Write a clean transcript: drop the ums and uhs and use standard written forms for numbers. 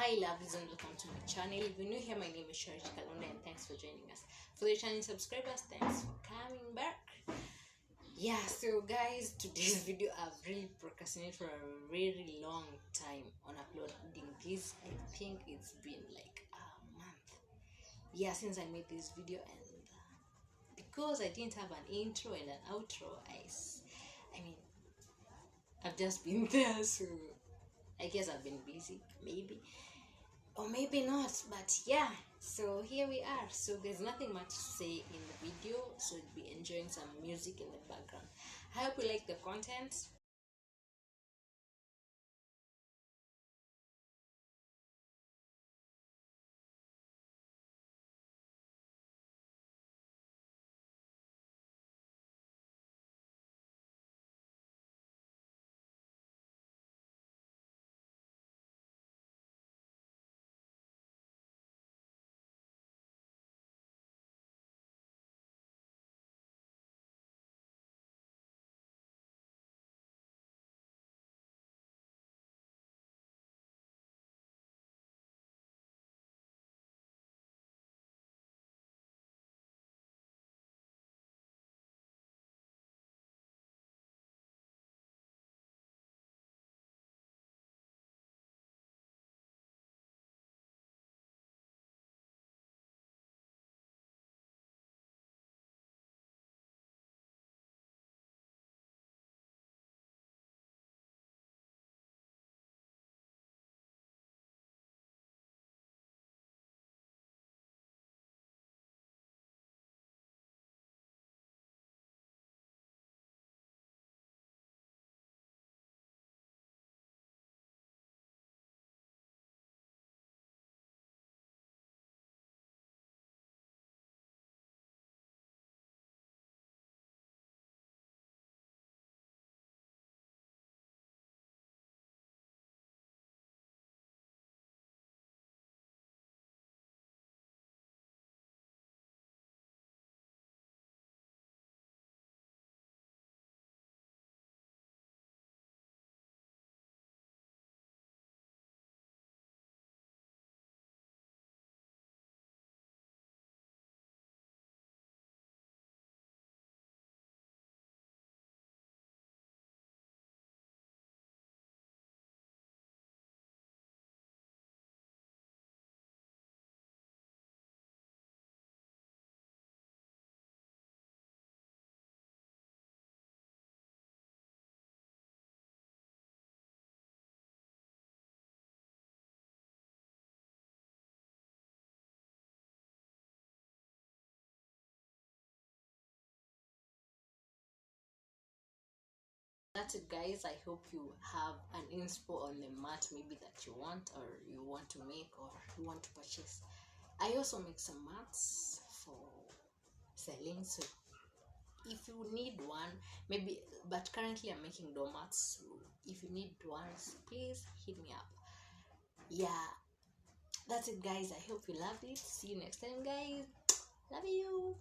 Hi loves and welcome to my channel. If you're new here, my name is Kalunde and thanks for joining us. For the channel subscribers, thanks for coming back. Yeah, so guys, today's video I've really procrastinated for a very long time on uploading this. I think it's been like a month. Yeah, since I made this video, and because I didn't have an intro and an outro, I've just been there, so I guess I've been busy, maybe, or maybe not, but yeah, so here we are. So there's nothing much to say in the video, so you'll be enjoying some music in the background. I hope you like the content. That's it, guys. I hope you have an inspo on the mat maybe that you want, or you want to make, or you want to purchase. I also make some mats for selling, so if you need one, maybe, but currently I'm making doormats, so if you need ones, please hit me up. Yeah, that's it, guys. I hope you loved it. See you next time, guys. Love you.